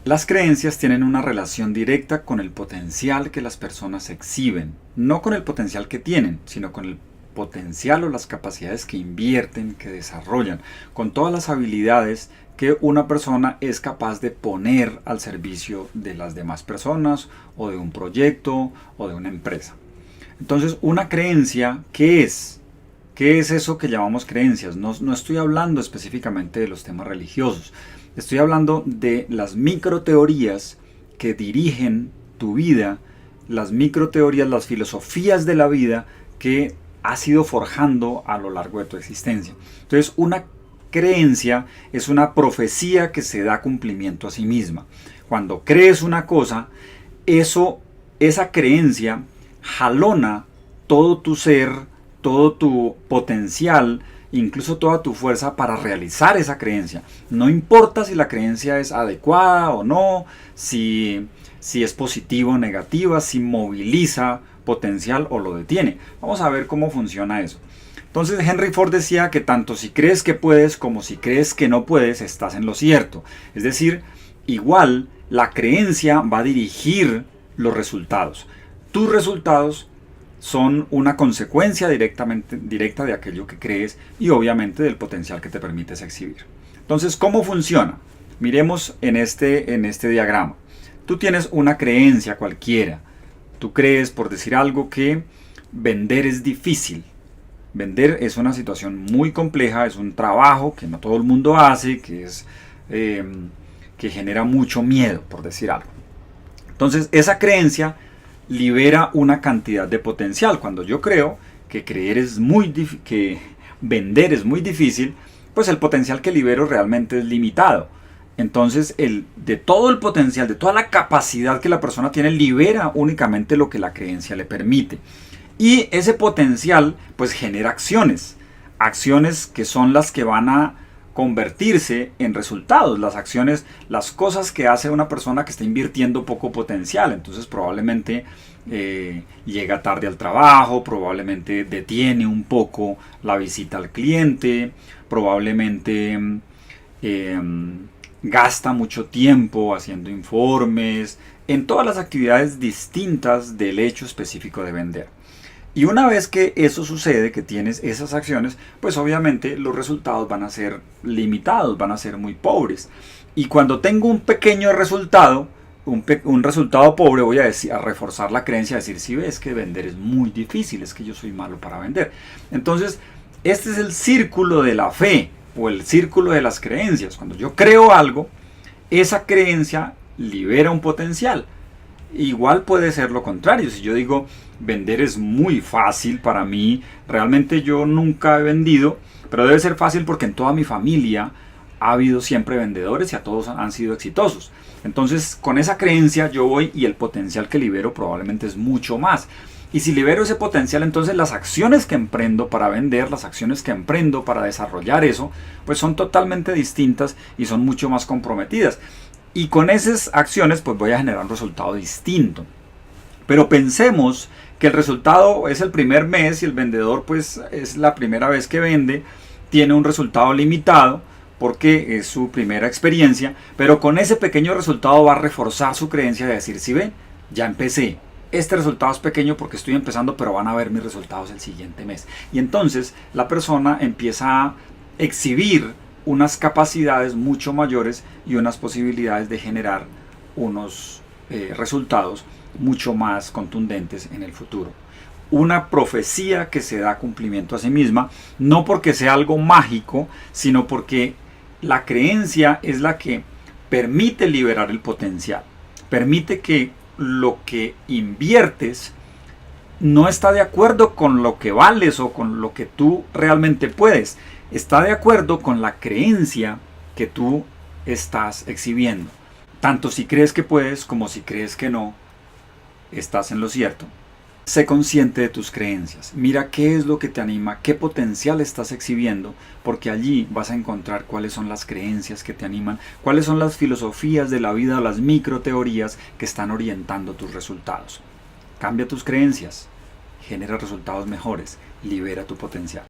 Las creencias tienen una relación directa con el potencial que las personas exhiben, no con el potencial que tienen, sino con el potencial o las capacidades que invierten, que desarrollan, con todas las habilidades que una persona es capaz de poner al servicio de las demás personas o de un proyecto o de una empresa. Entonces, una creencia, ¿qué es? ¿Qué es eso que llamamos creencias? No estoy hablando específicamente de los temas religiosos. Estoy hablando de las microteorías que dirigen tu vida, las microteorías, las filosofías de la vida que has ido forjando a lo largo de tu existencia. Entonces, una creencia es una profecía que se da cumplimiento a sí misma. Cuando crees una cosa, esa creencia jalona todo tu ser, todo tu potencial, incluso toda tu fuerza para realizar esa creencia. No importa si la creencia es adecuada o no, si es positiva o negativa, si moviliza potencial o lo detiene. Vamos a ver cómo funciona eso. Entonces Henry Ford decía que tanto si crees que puedes como si crees que no puedes, estás en lo cierto. Es decir, igual la creencia va a dirigir los resultados. Tus resultados son una consecuencia directa de aquello que crees y obviamente del potencial que te permites exhibir. Entonces, ¿cómo funciona? Miremos en este diagrama. Tú tienes una creencia cualquiera. Tú crees, por decir algo, que vender es difícil. Vender es una situación muy compleja, es un trabajo que no todo el mundo hace, que genera mucho miedo, por decir algo. Entonces, esa creencia libera una cantidad de potencial. Cuando yo creo que que vender es muy difícil, pues el potencial que libero realmente es limitado. Entonces, de todo el potencial, de toda la capacidad que la persona tiene, libera únicamente lo que la creencia le permite. Y ese potencial, pues genera acciones. Acciones que son las que van a convertirse en resultados. Las acciones, las cosas que hace una persona que está invirtiendo poco potencial. Entonces probablemente llega tarde al trabajo, probablemente detiene un poco la visita al cliente, probablemente gasta mucho tiempo haciendo informes, en todas las actividades distintas del hecho específico de vender. Y una vez que eso sucede, que tienes esas acciones, pues obviamente los resultados van a ser limitados, van a ser muy pobres. Y cuando tengo un pequeño resultado, un resultado pobre, voy a reforzar la creencia, a decir, si ves que vender es muy difícil, es que yo soy malo para vender. Entonces, este es el círculo de la fe o el círculo de las creencias. Cuando yo creo algo, esa creencia libera un potencial. Igual puede ser lo contrario. Si yo digo vender es muy fácil para mí, realmente yo nunca he vendido, pero debe ser fácil porque en toda mi familia ha habido siempre vendedores y a todos han sido exitosos. Entonces con esa creencia yo voy y el potencial que libero probablemente es mucho más. Y si libero ese potencial, entonces las acciones que emprendo para vender, las acciones que emprendo para desarrollar eso, pues son totalmente distintas y son mucho más comprometidas. Y con esas acciones pues voy a generar un resultado distinto. Pero pensemos que el resultado es el primer mes y el vendedor pues es la primera vez que vende, tiene un resultado limitado porque es su primera experiencia, pero con ese pequeño resultado va a reforzar su creencia de decir, si ven, ya empecé. Este resultado es pequeño porque estoy empezando, pero van a ver mis resultados el siguiente mes. Y entonces la persona empieza a exhibir unas capacidades mucho mayores y unas posibilidades de generar unos resultados mucho más contundentes en el futuro. Una profecía que se da cumplimiento a sí misma, no porque sea algo mágico, sino porque la creencia es la que permite liberar el potencial, permite que lo que inviertes no está de acuerdo con lo que vales o con lo que tú realmente puedes. Está de acuerdo con la creencia que tú estás exhibiendo. Tanto si crees que puedes como si crees que no, estás en lo cierto. Sé consciente de tus creencias. Mira qué es lo que te anima, qué potencial estás exhibiendo, porque allí vas a encontrar cuáles son las creencias que te animan, cuáles son las filosofías de la vida, las microteorías que están orientando tus resultados. Cambia tus creencias, genera resultados mejores, libera tu potencial.